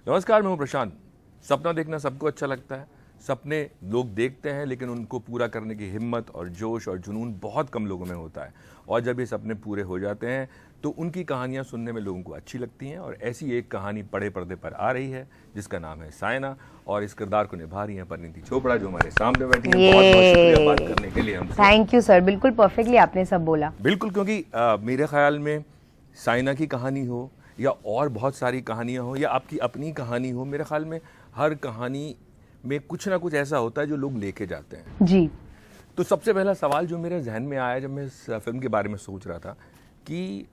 नमस्कार, मैं हूं प्रशांत। सपना देखना सबको अच्छा लगता है। सपने लोग देखते हैं लेकिन उनको पूरा करने की हिम्मत और जोश और जुनून बहुत कम लोगों में होता है। और जब ये सपने पूरे हो जाते हैं तो उनकी कहानियां सुनने में लोगों को अच्छी लगती हैं। और ऐसी एक कहानी बड़े पर्दे पर आ रही है जिसका नाम है सायना, और इस किरदार को निभा रही हैं परिणीति चोपड़ा, जो हमारे सामने बैठी हैं। बहुत बहुत शुक्रिया बात करने के लिए हमसे। थैंक यू सर, बिल्कुल परफेक्टली आपने सब बोला। बिल्कुल, क्योंकि मेरे ख्याल में सायना की कहानी हो या और बहुत सारी कहानियां हो या आपकी अपनी कहानी हो, मेरे ख्याल में हर कहानी में कुछ ना कुछ ऐसा होता है जो लोग लेके जाते हैं। जी। तो सबसे पहला सवाल जो मेरे जहन में आया जब मैं इस फिल्म के बारे में सोच रहा था कि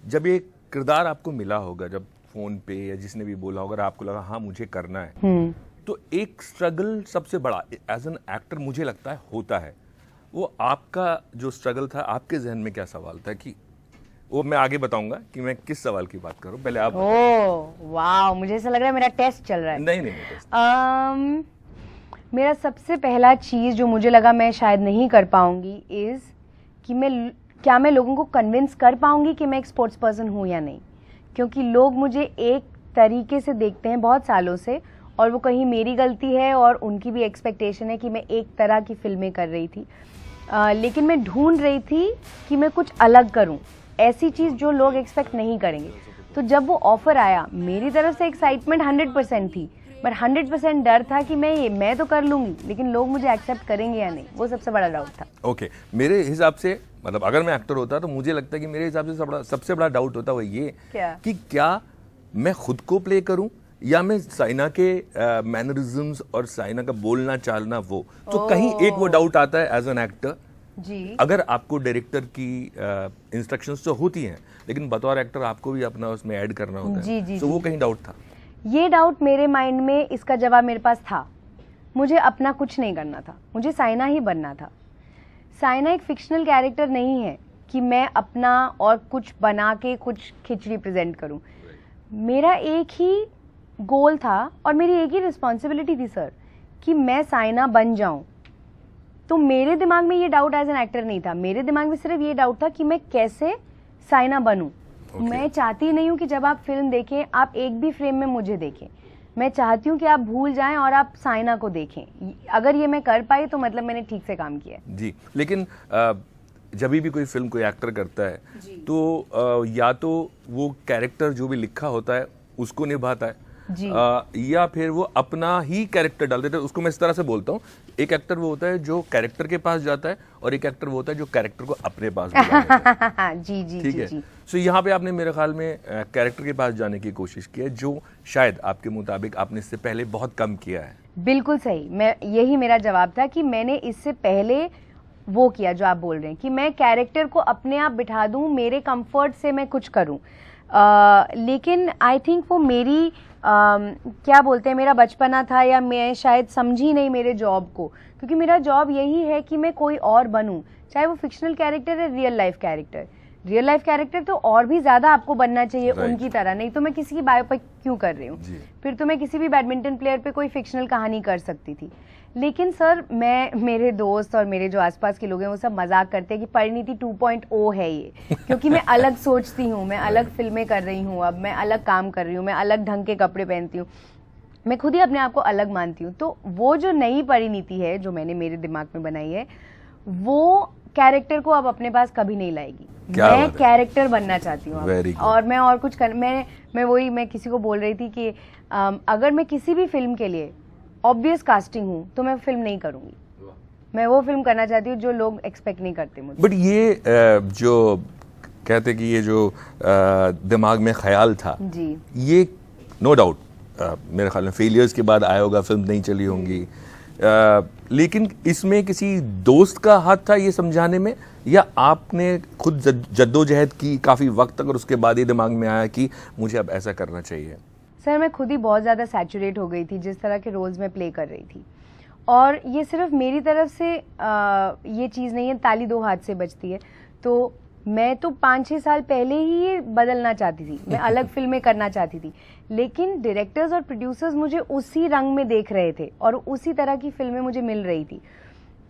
जब ये किरदार आपको मिला होगा, जब फोन पे या जिसने भी बोला होगा, आपको लगा हाँ मुझे करना है, तो एक स्ट्रगल सबसे बड़ा एज एन एक्टर मुझे लगता है होता है। वो आपका जो स्ट्रगल था, आपके जहन में क्या सवाल था? कि वो मैं आगे बताऊंगा कि मैं किस सवाल की बात करूं, पहले आप। ओह वाह, मुझे ऐसा लग रहा है मेरा टेस्ट चल रहा है। नहीं, मेरा सबसे पहला चीज जो मुझे लगा मैं शायद नहीं कर पाऊंगी इज कि मैं लोगों को कन्विंस कर पाऊंगी कि मैं एक स्पोर्ट्स पर्सन हूं या नहीं, क्योंकि लोग मुझे एक तरीके से देखते हैं बहुत सालों से, और वो कहीं मेरी गलती है और उनकी भी एक्सपेक्टेशन है कि मैं एक तरह की फिल्में कर रही थी। लेकिन मैं ढूंढ रही थी कि मैं कुछ अलग करूं, ऐसी चीज जो लोग एक्सपेक्ट नहीं करेंगे। तो जब वो ऑफर आया, मेरी तरफ से एक्साइटमेंट 100% थी, बट 100% डर था कि मैं तो कर लूंगी लेकिन लोग मुझे एक्सेप्ट करेंगे या नहीं, वो सबसे बड़ा डाउट था। ओके, मेरे हिसाब से मतलब अगर मैं एक्टर होता तो मुझे लगता है कि मेरे हिसाब से सबसे बड़ा डाउट होता वो ये कि क्या मैं खुद को प्ले करूं या मैं साइना के मैनरिज्म्स और साइना का बोलना चालना वो, तो कहीं एक वो डाउट आता है एज एन एक्टर जी। अगर आपको डायरेक्टर की इंस्ट्रक्शंस तो होती हैं लेकिन बतौर एक्टर आपको भी अपना उसमें ऐड करना होता है। जी, तो वो कहीं डाउट था? ये डाउट मेरे माइंड में, इसका जवाब मेरे पास था। मुझे अपना कुछ नहीं करना था, मुझे साइना ही बनना था। साइना एक फिक्शनल कैरेक्टर नहीं है कि मैं अपना और कुछ बना के कुछ खिचड़ी प्रेजेंट करूं। मेरा एक ही गोल था और मेरी एक ही रिस्पॉन्सिबिलिटी थी सर, कि मैं साइना बन जाऊं। तो मेरे दिमाग में ये डाउट एज एन एक्टर नहीं था, मेरे दिमाग में सिर्फ ये डाउट था कि मैं कैसे साइना बनूं। मैं चाहती नहीं हूं कि जब आप फिल्म देखें आप एक भी फ्रेम में मुझे देखें। मैं चाहती हूं कि आप भूल जाएं और आप साइना को देखें। अगर ये मैं कर पाई तो मतलब मैंने ठीक से काम किया है। जी, लेकिन जब भी कोई फिल्म कोई एक्टर करता है तो या तो वो कैरेक्टर जो भी लिखा होता है उसको निभाता है या फिर वो अपना ही कैरेक्टर डाल देता है। उसको मैं इस तरह से बोलता हूँ, एक एक्टर वो होता है जो कैरेक्टर के पास जाता है और एक एक्टर वो होता है जो कैरेक्टर को अपने पास बुला लेता है। जी जी, ठीक है। सो यहाँ पे आपने मेरे ख्याल में कैरेक्टर के पास जाने की कोशिश की है, जो शायद आपके मुताबिक आपने इससे पहले बहुत कम किया है। बिल्कुल सही, यही मेरा जवाब था कि मैंने इससे पहले वो किया जो आप बोल रहे हैं, कि मैं कैरेक्टर को अपने आप बिठा दूं, मेरे कंफर्ट से मैं कुछ करूं। लेकिन आई थिंक वो मेरी क्या बोलते हैं, मेरा बचपना था, या मैं शायद समझी नहीं मेरे जॉब को, क्योंकि मेरा जॉब यही है कि मैं कोई और बनूं, चाहे वो फिक्शनल कैरेक्टर है, real life character. Real life character तो और भी ज्यादा आपको बनना चाहिए उनकी तरह, नहीं तो मैं किसी की बायोपिक क्यों कर रही हूँ। फिर तो मैं किसी भी बैडमिंटन प्लेयर पे कोई फिक्शनल कहानी कर सकती थी। लेकिन सर मेरे दोस्त और मेरे जो आसपास के लोग हैं वो सब मजाक करते हैं कि परिणीति 2.0 है ये, क्योंकि मैं अलग सोचती हूँ, मैं अलग फिल्में कर रही हूँ, अब मैं अलग काम कर रही हूँ, मैं अलग ढंग के कपड़े पहनती हूँ, मैं खुद ही अपने आप को अलग मानती हूँ। तो वो जो नई परिणीति है जो मैंने मेरे दिमाग में बनाई है, वो कैरेक्टर को अब अपने पास कभी नहीं लाएगी। मैं कैरेक्टर बनना चाहती हूँ और मैं और कुछ कर, मैं किसी को बोल रही थी कि अगर मैं किसी भी फिल्म के लिए ऑब्वियस कास्टिंग हूँ तो मैं फिल्म नहीं करूंगी। मैं वो फिल्म करना चाहती हूँ जो लोग एक्सपेक्ट नहीं करते मुझे। बट ये जो कहते कि ये जो दिमाग में ख्याल था जी, ये नो डाउट मेरे ख्याल में फेलियर्स के बाद आया होगा, फिल्म नहीं चली होंगी, लेकिन इसमें किसी दोस्त का हाथ था ये समझाने में, या आपने खुद जद्दोजहद की काफी वक्त तक और उसके बाद ये दिमाग में आया कि मुझे अब ऐसा करना चाहिए? सर मैं खुद ही बहुत ज़्यादा सैचुरेट हो गई थी जिस तरह के रोल्स में प्ले कर रही थी, और ये सिर्फ मेरी तरफ से ये चीज़ नहीं है, ताली दो हाथ से बजती है। तो मैं तो 5-6 साल पहले ही ये बदलना चाहती थी, मैं अलग फिल्में करना चाहती थी, लेकिन डायरेक्टर्स और प्रोड्यूसर्स मुझे उसी रंग में देख रहे थे और उसी तरह की फिल्में मुझे मिल रही थी।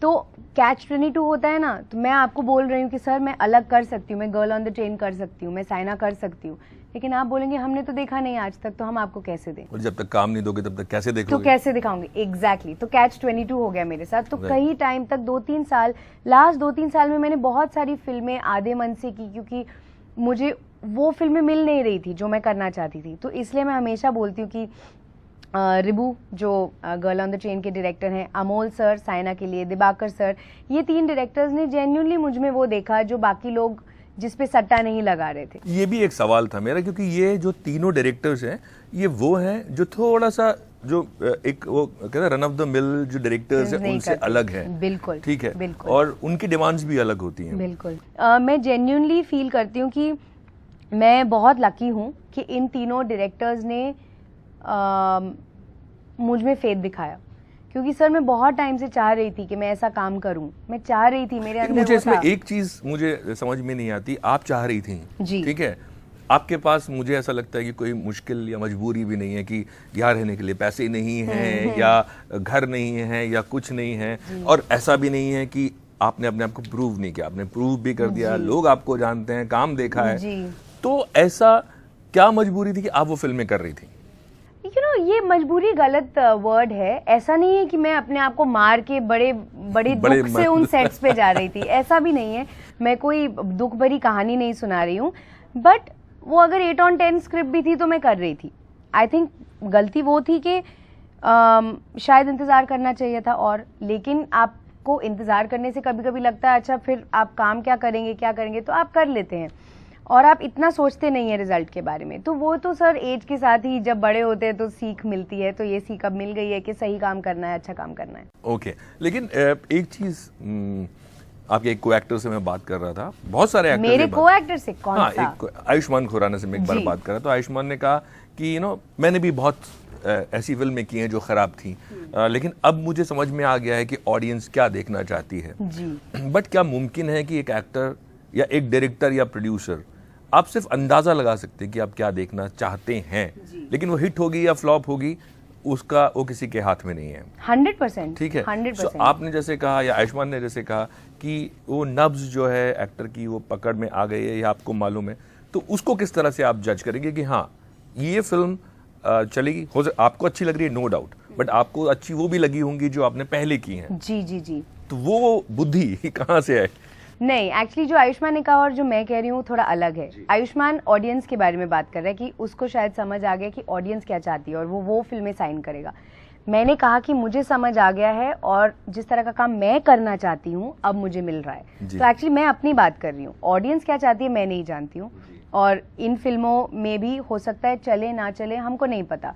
तो कैच 22 होता है ना, तो मैं आपको बोल रही हूँ कि सर मैं अलग कर सकती हूँ, मैं गर्ल ऑन द ट्रेन कर सकती हूँ, मैं साइना कर सकती हूँ, लेकिन आप बोलेंगे हमने तो देखा नहीं आज तक, तो हम आपको कैसे दें? और जब तक काम नहीं दोगे तब तक कैसे तो देखोगे? कैसे दिखाऊंगे? एग्जैक्टली तो कैच 22 हो गया मेरे साथ। तो Right. कई टाइम तक 2-3 साल, लास्ट 2-3 साल में मैंने बहुत सारी फिल्में आधे मन से की, क्योंकि मुझे वो फिल्में मिल नहीं रही थी जो मैं करना चाहती थी। तो इसलिए मैं हमेशा बोलती हूँ कि रिबू जो गर्ल ऑन द ट्रेन के डायरेक्टर हैं, अमोल सर साइना के लिए, दिबाकर सर, ये 3 डायरेक्टर्स ने जेन्युइनली मुझ में वो देखा जो बाकी लोग जिस पे सट्टा नहीं लगा रहे थे। ये भी एक सवाल था मेरा, क्योंकि ये जो तीनों डायरेक्टर्स हैं ये वो हैं जो थोड़ा सा जो एक वो कहते हैं रन ऑफ द मिल जो डायरेक्टर्स हैं नहीं उनसे करते। अलग है। बिल्कुल, ठीक है, बिल्कुल। और उनकी डिमांड्स भी अलग होती हैं। बिल्कुल। मैं जेन्युइनली फील करती हूँ कि मैं बहुत लकी हूँ कि इन तीनों डायरेक्टर्स ने मुझ में फेथ दिखाया, क्योंकि सर मैं बहुत टाइम से चाह रही थी कि मैं ऐसा काम करूं, मैं चाह रही थी, मेरे अंदर मुझे वो इसमें था। एक चीज मुझे समझ में नहीं आती, आप चाह रही थी, जी। ठीक है, आपके पास मुझे ऐसा लगता है कि कोई मुश्किल या मजबूरी भी नहीं है कि यहाँ रहने के लिए पैसे नहीं हैं या घर नहीं है या कुछ नहीं है, और ऐसा भी नहीं है कि आपने अपने आप को प्रूव नहीं किया, आपने प्रूव भी कर दिया, लोग आपको जानते हैं, काम देखा है। जी। तो ऐसा क्या मजबूरी थी कि आप वो फिल्में कर रही थी? ये मजबूरी गलत वर्ड है। ऐसा नहीं है कि मैं अपने आप को मार के बड़े दुख से उन सेट्स पे जा रही थी, ऐसा भी नहीं है। मैं कोई दुख भरी कहानी नहीं सुना रही हूँ, बट वो अगर 8 on 10 स्क्रिप्ट भी थी तो मैं कर रही थी। आई थिंक गलती वो थी कि शायद इंतजार करना चाहिए था, और लेकिन आपको इंतजार करने से कभी कभी लगता है अच्छा फिर आप काम क्या करेंगे, तो आप कर लेते हैं और आप इतना सोचते नहीं है रिजल्ट के बारे में। तो वो तो सर एज के साथ ही जब बड़े होते हैं तो सीख मिलती है, तो ये सीख अब मिल गई है कि सही काम करना है, अच्छा काम करना है। ओके, लेकिन एक चीज आपके एक को एक्टर से मैं बात कर रहा था, बहुत सारे एक्टर मेरे को एक्टर से कौन हाँ, सा? एक आयुष्मान खुराना से मैं एक बार जी। बात कर रहा, तो आयुष्मान ने कहा कि मैंने भी बहुत ऐसी फिल्में की हैं जो खराब थी, लेकिन अब मुझे समझ में आ गया है कि ऑडियंस क्या देखना चाहती है। जी। बट क्या मुमकिन है कि एक एक्टर या एक डायरेक्टर या प्रोड्यूसर आप सिर्फ अंदाजा लगा सकते हैं कि आप क्या देखना चाहते हैं, लेकिन वो हिट होगी या फ्लॉप होगी उसका वो किसी के हाथ में नहीं है। 100%। ठीक है, 100%। So, आपने जैसे कहा या आयुष्मान ने जैसे कहा कि वो नब्ज जो है एक्टर की वो पकड़ में आ गई है, ये आपको मालूम है, तो उसको किस तरह से आप जज करेंगे कि हाँ ये फिल्म चलेगी, आपको अच्छी लग रही है नो डाउट, बट आपको अच्छी वो भी लगी होंगी जो आपने पहले की हैं। जी जी जी। तो वो बुद्धि कहाँ से है? नहीं, एक्चुअली जो आयुष्मान ने कहा और जो मैं कह रही हूँ थोड़ा अलग है। आयुष्मान ऑडियंस के बारे में बात कर रहा है कि उसको शायद समझ आ गया कि ऑडियंस क्या चाहती है और वो फिल्में साइन करेगा। मैंने कहा कि मुझे समझ आ गया है और जिस तरह का काम मैं करना चाहती हूँ अब मुझे मिल रहा है। तो एक्चुअली मैं अपनी बात कर रही हूँ, ऑडियंस क्या चाहती है मैं नहीं जानती हूँ, और इन फिल्मों में भी हो सकता है चले ना चले, हमको नहीं पता।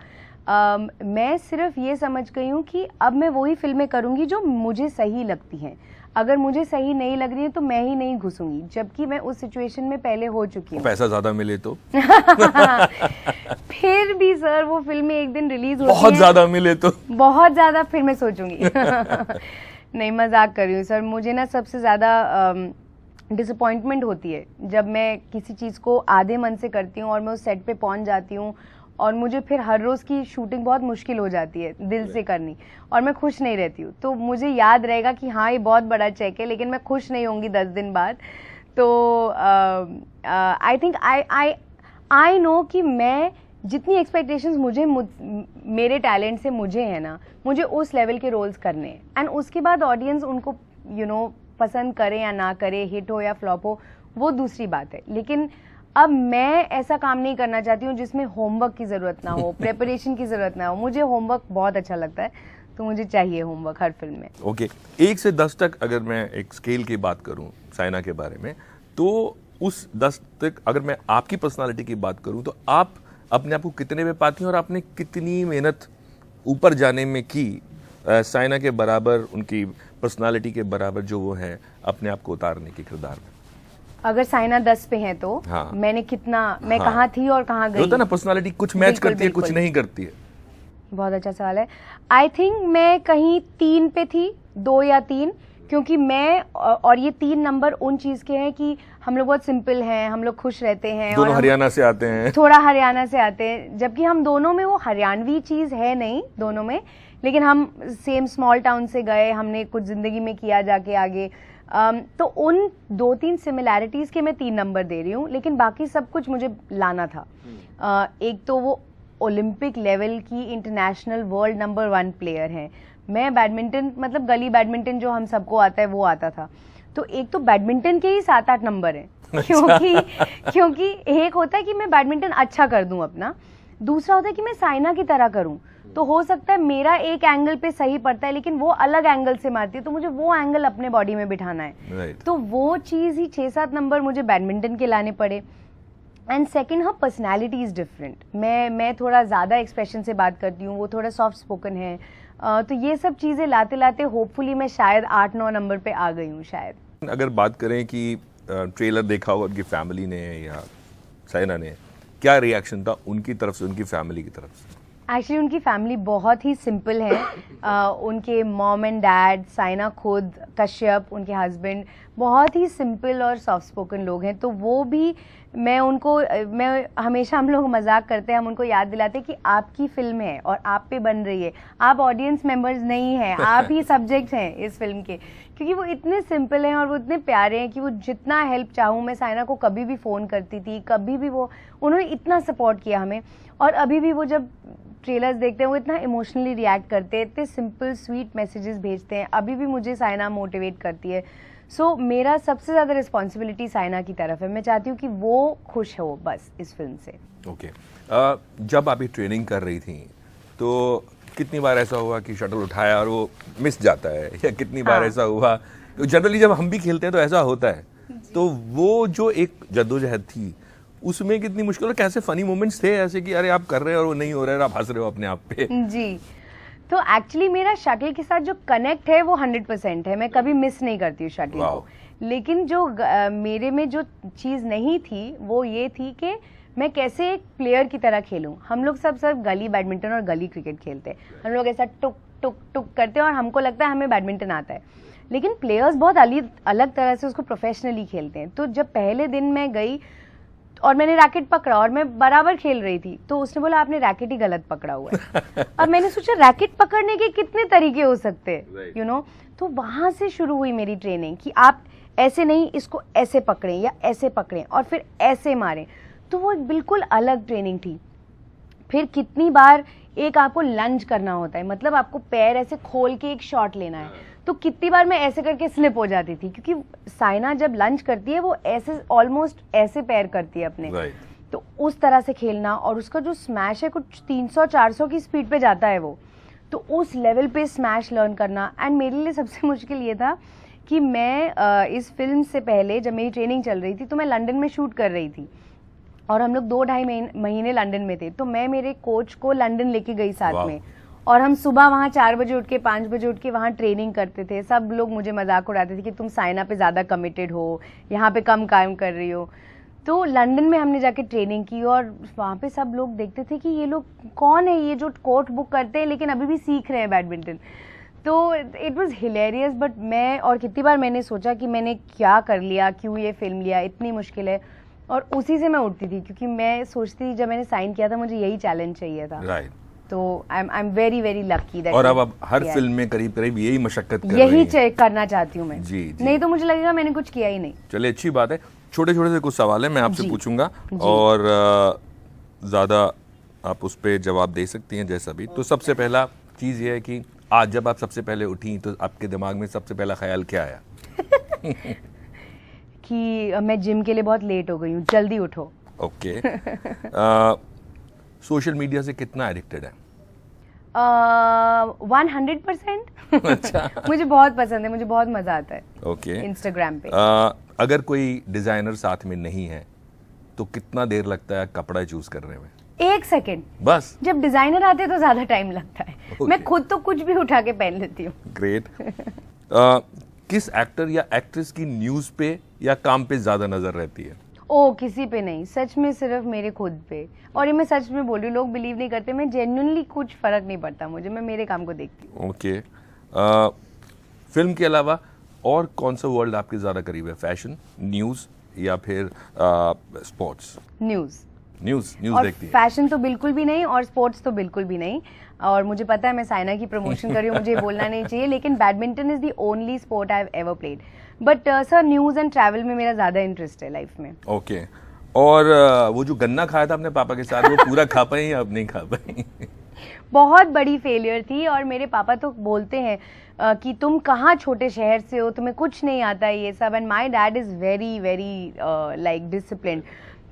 मैं सिर्फ ये समझ गई हूँ कि अब मैं वही फिल्में करूँगी जो मुझे सही लगती हैं। अगर मुझे सही नहीं लग रही है तो मैं ही नहीं घुसूंगी, जबकि मैं उस सिचुएशन में पहले हो चुकी हूँ। पैसा ज्यादा मिले तो फिर भी सर वो फिल्में एक दिन रिलीज होती बहुत ज्यादा मिले तो बहुत ज्यादा फिर मैं सोचूंगी। नहीं, मजाक कर रही हूँ सर। मुझे ना सबसे ज्यादा डिसअपॉइंटमेंट होती है जब मैं किसी चीज को आधे मन से करती हूँ और मैं उस सेट पे पहुंच जाती हूँ और मुझे फिर हर रोज की शूटिंग बहुत मुश्किल हो जाती है दिल से करनी, और मैं खुश नहीं रहती हूँ। तो मुझे याद रहेगा कि हाँ ये बहुत बड़ा चेक है, लेकिन मैं खुश नहीं होंगी 10 दिन बाद। तो आई थिंक आई नो कि मैं जितनी एक्सपेक्टेशंस मेरे टैलेंट से मुझे है ना, मुझे उस लेवल के रोल्स करने हैं, एंड उसके बाद ऑडियंस उनको पसंद करे या ना करे, हिट हो या फ्लॉप हो, वो दूसरी बात है। लेकिन अब मैं ऐसा काम नहीं करना चाहती हूँ जिसमें होमवर्क की जरूरत ना हो, प्रेपरेशन की जरूरत ना हो। मुझे होमवर्क बहुत अच्छा लगता है, तो मुझे चाहिए होमवर्क हर फिल्म में। ओके, 1 से 10 तक अगर मैं एक स्केल की बात करूं साइना के बारे में, तो उस 10 तक अगर मैं आपकी पर्सनालिटी की बात करूं तो आप अपने आप को कितने में पाती हैं और आपने कितनी मेहनत ऊपर जाने में की साइना के बराबर, उनकी पर्सनालिटी के बराबर जो वो है अपने आप को उतारने की किरदार में? अगर साइना 10 पे है तो हाँ। मैंने कितना, मैं हाँ। कहाँ थी और कहाँ गई? होता है ना पर्सनालिटी कुछ मैच बिल्कुल, करती है कुछ बिल्कुल। नहीं करती है। बहुत अच्छा सवाल है। आई थिंक मैं कहीं 3 पे थी, 2 या 3, क्योंकि मैं और ये 3 नंबर उन चीज के हैं कि हम लोग बहुत सिंपल हैं, हम लोग खुश रहते हैं, दोनों और हरियाणा से आते हैं, थोड़ा हरियाणा से आते हैं, जबकि हम दोनों में वो हरियाणवी चीज है नहीं दोनों में, लेकिन हम सेम स्मॉल टाउन से गए, हमने कुछ जिंदगी में किया जाके आगे, तो उन 2-3 सिमिलैरिटीज के मैं 3 नंबर दे रही हूँ, लेकिन बाकी सब कुछ मुझे लाना था। एक तो वो ओलंपिक लेवल की इंटरनेशनल वर्ल्ड नंबर 1 प्लेयर हैं। मैं बैडमिंटन मतलब गली बैडमिंटन जो हम सबको आता है वो आता था। तो एक तो बैडमिंटन के ही 7-8 नंबर हैं क्योंकि एक होता है कि मैं बैडमिंटन अच्छा कर दूं अपना, दूसरा होता है कि मैं साइना की तरह करूं। तो हो सकता है मेरा एक एंगल पे सही पड़ता है लेकिन वो अलग एंगल से मारती है, तो मुझे वो एंगल अपने बॉडी में बिठाना है। तो वो चीज़ ही 6-7 नंबर मुझे बैडमिंटन के लाने पड़े। एंड सेकेंड, हाँ, पर्सनैलिटी इज़ डिफरेंट। मैं थोड़ा ज़्यादा एक्सप्रेशन से बात करती हूँ, वो थोड़ा सॉफ्ट स्पोकन है। तो ये सब चीज़ें लाते लाते होपफुली मैं शायद 8-9 नंबर पे आ गई हूँ शायद। अगर बात करें कि ट्रेलर देखा होगा उनकी फैमिली ने या साइना ने, क्या रिएक्शन था उनकी तरफ से, उनकी फैमिली की तरफ से? एक्चुअली उनकी फैमिली बहुत ही सिंपल है। उनके मॉम एंड डैड, साइना खुद, कश्यप उनके हस्बैंड बहुत ही सिंपल और सॉफ्ट स्पोकन लोग हैं। तो वो भी मैं हमेशा हम लोग मजाक करते हैं, हम उनको याद दिलाते हैं कि आपकी फिल्म है और आप पे बन रही है, आप ऑडियंस मेंबर्स नहीं हैं, आप ही सब्जेक्ट हैं इस फिल्म के। क्योंकि वो इतने सिंपल हैं और वो इतने प्यारे हैं कि वो जितना हेल्प चाहूँ, मैं साइना को कभी भी फ़ोन करती थी, कभी भी उन्होंने इतना सपोर्ट किया हमें। और अभी भी वो जब ट्रेलर्स देखते हैं वो इतना इमोशनली रिएक्ट करते हैं, इतने सिंपल स्वीट मैसेजेस भेजते हैं। अभी भी मुझे साइना मोटिवेट करती है। सो मेरा सबसे ज़्यादा रिस्पॉन्सिबिलिटी साइना की तरफ है। मैं चाहती हूँ कि वो खुश हो बस इस फिल्म से। ओके। जब आप ये ट्रेनिंग कर रही थी तो कितनी बार ऐसा हुआ कि शटल उठाया और वो मिस जाता है, या कितनी बार ऐसा हुआ? जनरली जब हम भी खेलते हैं तो ऐसा होता है। तो वो जो एक जद्दोजहद थी उसमें कितनी मुश्किल और कैसे फनी मोमेंट्स थे ऐसे कि अरे आप कर रहे हो और वो नहीं हो रहा है, आप हंस रहे हो अपने आप पे? जी, तो एक्चुअली मेरा शटल के साथ जो कनेक्ट है वो 100% है। मैं कभी मिस नहीं करती हूँ शटल को। लेकिन जो मेरे में जो चीज़ नहीं थी वो ये थी कि मैं कैसे एक प्लेयर की तरह खेलूं। हम लोग सब गली बैडमिंटन और गली क्रिकेट खेलते हैं, हम लोग ऐसा टुक टुक टुक करते हैं और हमको लगता है हमें बैडमिंटन आता है। लेकिन प्लेयर्स बहुत अलग तरह से उसको प्रोफेशनली खेलते हैं। तो जब पहले दिन मैं गई और मैंने रैकेट पकड़ा और मैं बराबर खेल रही थी, तो उसने बोला आपने रैकेट ही गलत पकड़ा हुआ है। अब मैंने सोचा रैकेट पकड़ने के कितने तरीके हो सकते हैं, यू नो। तो वहां से शुरू हुई मेरी ट्रेनिंग कि आप ऐसे नहीं, इसको ऐसे पकड़ें या ऐसे पकड़ें और फिर ऐसे मारें। तो वो एक बिल्कुल अलग ट्रेनिंग थी। फिर कितनी बार एक आपको लंज करना होता है, मतलब आपको पैर ऐसे खोल के एक शॉट लेना है। तो कितनी बार मैं ऐसे करके स्लिप हो जाती थी, क्योंकि साइना जब लंच करती है वो ऐसे ऑलमोस्ट ऐसे पैर करती है अपने। तो उस तरह से खेलना, और उसका जो स्मैश है कुछ 300-400 की स्पीड पे जाता है वो, तो उस लेवल पे स्मैश लर्न करना। एंड मेरे लिए सबसे मुश्किल ये था कि मैं इस फिल्म से पहले जब मेरी ट्रेनिंग चल रही थी तो मैं लंदन में शूट कर रही थी और हम लोग 2-2.5 महीने लंदन में थे। तो मैं मेरे कोच को लंदन लेके गई साथ में, और हम सुबह वहाँ 4 बजे उठ के 5 बजे उठ के वहाँ ट्रेनिंग करते थे। सब लोग मुझे मजाक उड़ाते थे कि तुम साइना पे ज़्यादा कमिटेड हो, यहाँ पे कम काम कर रही हो। तो लंदन में हमने जाके ट्रेनिंग की और वहाँ पे सब लोग देखते थे कि ये लोग कौन है, ये जो कोर्ट बुक करते हैं लेकिन अभी भी सीख रहे हैं बैडमिंटन। तो इट वॉज हिलेरियस। बट मैं, और कितनी बार मैंने सोचा कि मैंने क्या कर लिया, क्यों ये फिल्म लिया, इतनी मुश्किल है। और उसी से मैं उठती थी, क्योंकि मैं सोचती थी जब मैंने साइन किया था मुझे यही चैलेंज चाहिए था। तो I am very very lucky that. और अब हर फिल्म में करीब करीब यही मशक्कत कर रही हैं। यही करना चाहती हूँ मैं। जी। नहीं तो मुझे लगेगा मैंने कुछ किया ही नहीं। चलिए, अच्छी बात है। छोटे छोटे से कुछ सवाल है मैं आपसे पूछूंगा और ज्यादा आप उस पर जवाब दे सकती हैं जैसा भी। तो सबसे पहला चीज ये है कि आज जब आप सबसे पहले उठी तो आपके दिमाग में सबसे पहला ख्याल क्या आया? कि मैं जिम के लिए बहुत लेट हो गई हूँ, जल्दी उठो। ओके। सोशल मीडिया से कितना एडिक्टेड है? 100%। अच्छा। मुझे बहुत पसंद है, मुझे बहुत मजा आता है। ओके। इंस्टाग्राम पे। अगर कोई डिजाइनर साथ में नहीं है तो कितना देर लगता है कपड़ा चूज करने में? 1 सेकेंड बस। जब डिजाइनर आते तो ज्यादा टाइम लगता है। मैं खुद तो कुछ भी उठा के पहन लेती हूँ। ग्रेट। किस एक्टर या एक्ट्रेस की न्यूज पे या काम पे ज्यादा नजर रहती है? किसी पे नहीं, सच में सिर्फ मेरे खुद पे। और ये मैं सच में बोल रही हूँ, लोग बिलीव नहीं करते, मैं जेन्युइनली कुछ फर्क नहीं पड़ता मुझे, मैं मेरे काम को देखती हूँ। ओके। फिल्म के अलावा और कौन सा वर्ल्ड आपके ज्यादा करीब है? फैशन, न्यूज या फिर स्पोर्ट्स? न्यूज। न्यूज़ और देखती है। फैशन तो बिल्कुल भी नहीं और स्पोर्ट्स तो बिल्कुल भी नहीं। और मुझे पता है मैं साइना की प्रमोशन कर रही हूँ, मुझे बोलना नहीं चाहिए, लेकिन badminton is the only sport I have ever played. But sir news and travel में मेरा ज़्यादा इंटरेस्ट है लाइफ में। ओके। और वो जो गन्ना खाया था अपने पापा के साथ, वो पूरा खा पाई या अब नहीं खा पाई? बहुत बड़ी फेलियर थी और मेरे पापा तो बोलते हैं कि तुम कहाँ छोटे शहर से हो, तुम्हें कुछ नहीं आता है ये सब। And my dad is very very like disciplined.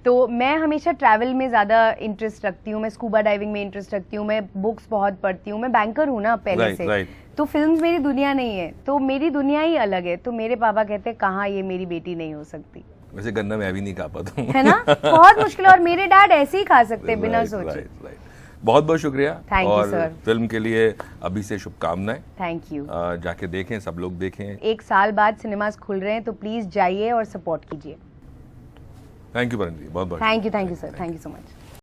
तो मैं हमेशा ट्रैवल में ज़्यादा इंटरेस्ट रखती हूँ, मैं स्कूबा डाइविंग में इंटरेस्ट रखती हूँ, मैं बुक्स बहुत पढ़ती हूँ, मैं बैंकर हूँ ना पहले Right, से। right. तो फिल्म्स मेरी दुनिया नहीं है, तो मेरी दुनिया ही अलग है। तो मेरे पापा कहते हैं कहाँ ये मेरी बेटी नहीं हो सकती, वैसे गन्ना मैं भी नहीं खा पाता हूँ। है ना। बहुत मुश्किल है और मेरे डैड ऐसे ही खा सकते हैं बिना सोचे। राइट। बहुत बहुत शुक्रिया। Thank you, और sir. फिल्म के लिए अभी से शुभकामनाएं। Thank you. जाके देखें, सब लोग देखें। 1 साल बाद सिनेमास खुल रहे हैं तो प्लीज जाइए और सपोर्ट कीजिए। थैंक यू परम जी, बहुत बहुत thank you sir, thank you so much.